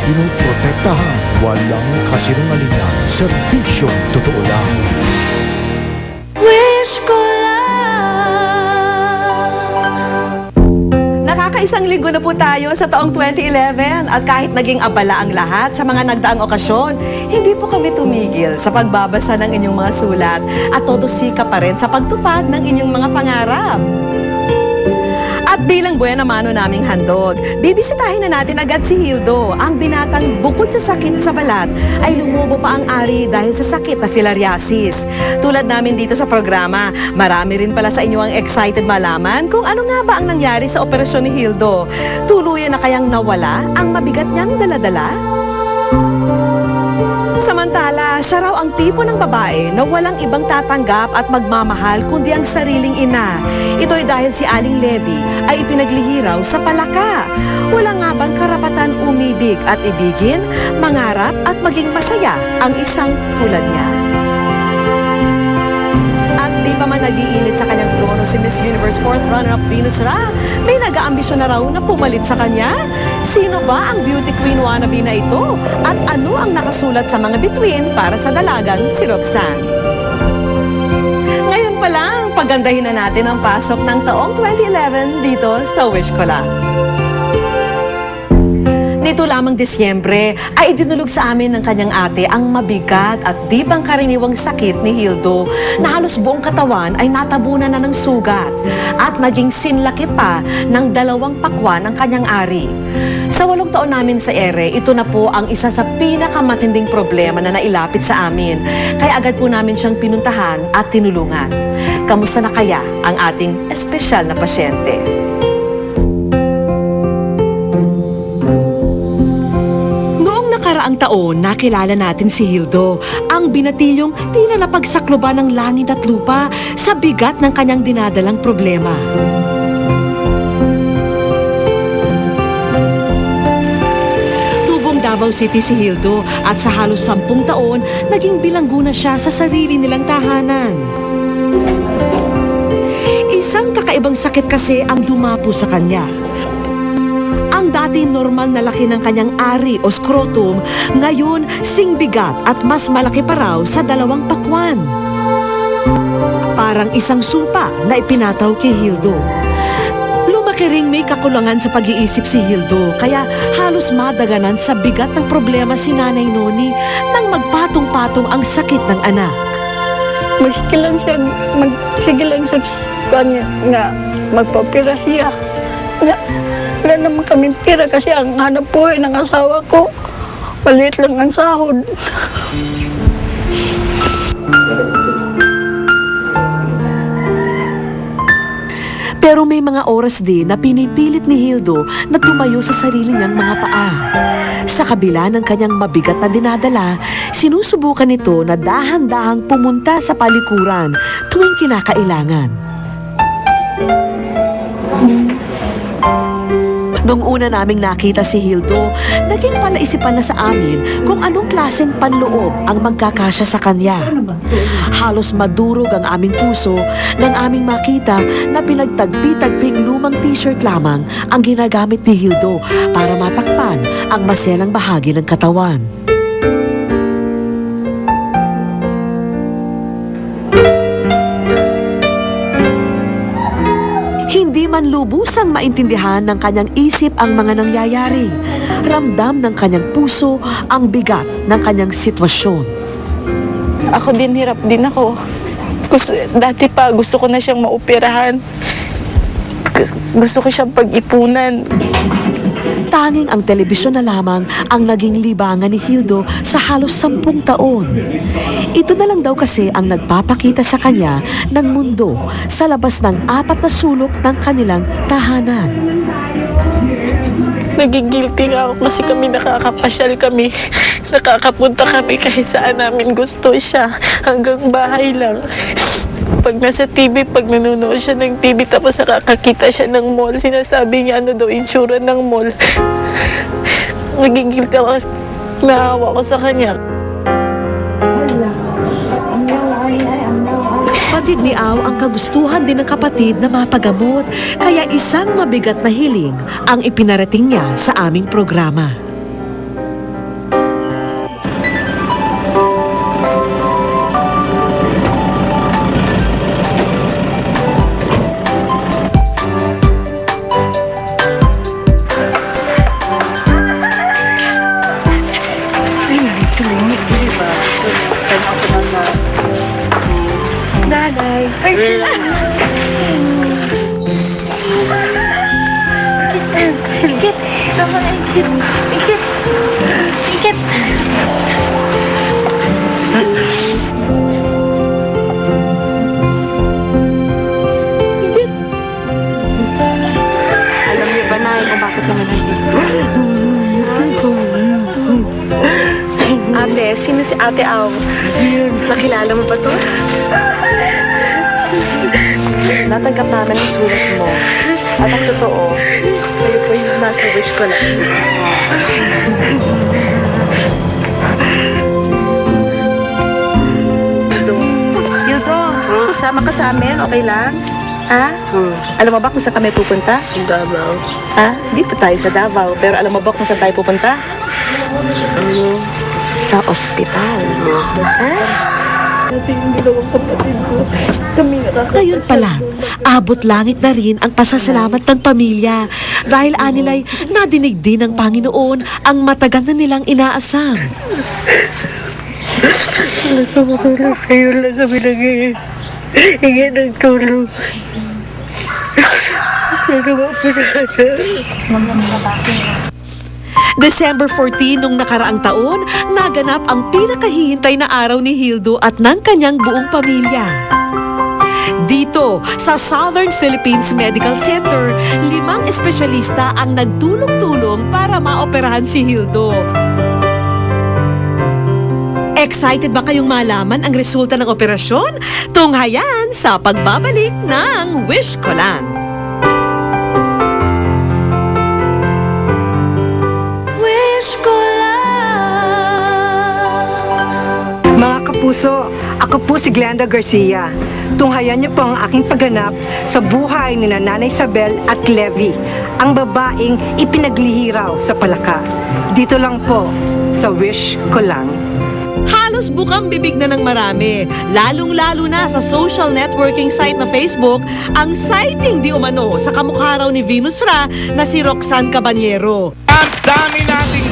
pinuprotektahan. Walang kasinungalingan, serbisyong totoo lang. Wish ko lang. Nakakaisang linggo na po tayo sa taong 2011 at kahit naging abala ang lahat sa mga nagdaang okasyon, hindi po kami tumigil sa pagbabasa ng inyong mga sulat at todo sika pa rin sa pagtupad ng inyong mga pangarap. At bilang buena mano naming handog, bibisitahin na natin agad si Hildo, ang binatang bukod sa sakit sa balat ay lumubo pa ang ari dahil sa sakit na filariasis. Tulad namin dito sa programa, marami rin pala sa inyo ang excited malaman kung ano nga ba ang nangyari sa operasyon ni Hildo. Tuluyan na kayang nawala ang mabigat niyang daladala? Samantala, siya raw ang tipo ng babae na walang ibang tatanggap at magmamahal kundi ang sariling ina. Ito'y dahil si Aling Levy ay ipinaglihi raw sa palaka. Wala nga bang karapatan umibig at ibigin, mangarap at maging masaya ang isang tulad niya? At di pa man nag-iinit sa kanyang trono si Miss Universe 4th runner-up Venus Ra, may nag-aambisyon na raw na pumalit sa kanya? Sino ba ang beauty queen wannabe na ito? At ano ang nakasulat sa mga bituin para sa dalagang si Roxanne? Ngayon pa lang, pagandahin na natin ang pasok ng taong 2011 dito sa Wish Ko Lang. Nito lamang Disyembre ay idinulog sa amin ng kanyang ate ang mabigat at di pangkaraniwang sakit ni Hildo na halos buong katawan ay natabunan na ng sugat at naging sinlaki pa ng 2 pakwan ng kanyang ari. Sa 8 taon namin sa ere, ito na po ang isa sa pinakamatinding problema na nailapit sa amin. Kaya agad po namin siyang pinuntahan at tinulungan. Kamusta na kaya ang ating espesyal na pasyente? Ang taon, nakilala natin si Hildo, ang binatilyong tila napagsakloban ng langit at lupa sa bigat ng kanyang dinadalang problema. Tubong Davao City si Hildo at sa halos 10 taon, naging bilanggo na siya sa sarili nilang tahanan. Isang kakaibang sakit kasi ang dumapo sa kanya. Ang dati normal na laki ng kanyang ari o scrotum, ngayon singbigat at mas malaki pa raw sa 2 pakwan. Parang isang sumpa na ipinataw kay Hildo. Lumaki ring may kakulangan sa pag-iisip si Hildo, kaya halos madaganan sa bigat ng problema si Nanay Noni nang magpatong-patong ang sakit ng anak. Sige lang siya kanya nga magpapira siya. Wala naman kaming pira kasi ang hanap buhay ng asawa ko, maliit lang ang sahod. Pero may mga oras din na pinipilit ni Hildo na tumayo sa sarili niyang mga paa. Sa kabila ng kanyang mabigat na dinadala, sinusubukan nito na dahan-dahang pumunta sa palikuran tuwing kinakailangan. Nung una naming nakita si Hildo, naging palaisipan na sa amin kung anong klaseng panloob ang magkakasya sa kanya. Halos madurog ang aming puso nang aming makita na pinagtagpi-tagping lumang t-shirt lamang ang ginagamit ni Hildo para matakpan ang maselang bahagi ng katawan. Hindi man lubusang maintindihan ng kanyang isip ang mga nangyayari. Ramdam ng kanyang puso ang bigat ng kanyang sitwasyon. Ako din, hirap din ako. Dati pa, gusto ko na siyang maoperahan. Gusto ko siyang pag-ipunan. Tanging ang telebisyon na lamang ang naging libangan ni Hildo sa halos 10 taon. Ito na lang daw kasi ang nagpapakita sa kanya ng mundo sa labas ng 4 na sulok ng kanilang tahanan. Naging guilty nga ako kasi nakakapasyal kami. Nakakapunta kami kahit saan namin gusto siya. Hanggang bahay lang. Pag nasa TV, pag nanonood siya ng TV tapos nakakakita siya ng mall, sinasabi niya ano daw itsura ng mall. Naging guilty ako, naawa ko sa kanya. Patigniaw ang kagustuhan din ng kapatid na mapagamot, kaya isang mabigat na hiling ang ipinarating niya sa aming programa. Ikit! Tama na, ikit! Ikit! Ikit! Alam niyo ba na kung bakit naman nandito? Ate, sino si Ate Aw? Nakilala mo ba to? Natanggap namin ang sulat mo. At ang totoo, kayo po yung nasa wish ko lang. Hildo, sama ka sa amin, okay lang? Ha? Alam mo ba kung saan kami pupunta? Davao. Ha? Dito tayo sa Davao. Pero alam mo ba kung saan tayo pupunta? Ano? Sa ospital. Ha? Ngayon pa lang, abot langit na rin ang pasasalamat ng pamilya dahil anilay nadinig din ng Panginoon ang matagal na nilang inaasam. Kayo lang kami nag-iingi ng tulong. Sana December 14 nung nakaraang taon, naganap ang pinakahihintay na araw ni Hildo at ng kanyang buong pamilya. Dito, sa Southern Philippines Medical Center, 5 espesyalista ang nagtulong-tulong para maoperahan si Hildo. Excited ba kayong malaman ang resulta ng operasyon? Tunghayan sa pagbabalik ng Wish Ko Lang. Mga kapuso, ako po si Glenda Garcia. Tunghayan niyo po ang aking pagganap sa buhay ni Nanay Isabel at Levi, ang babaeng ipinaglihiraw sa Palaka. Dito lang po sa Wish Ko Lang. Halos bukang bibig na ng marami, lalong-lalo na sa social networking site na Facebook, ang sighting di umano sa kamukha raw ni Venus Ra na si Roxanne Cabanyero. Ang dami nating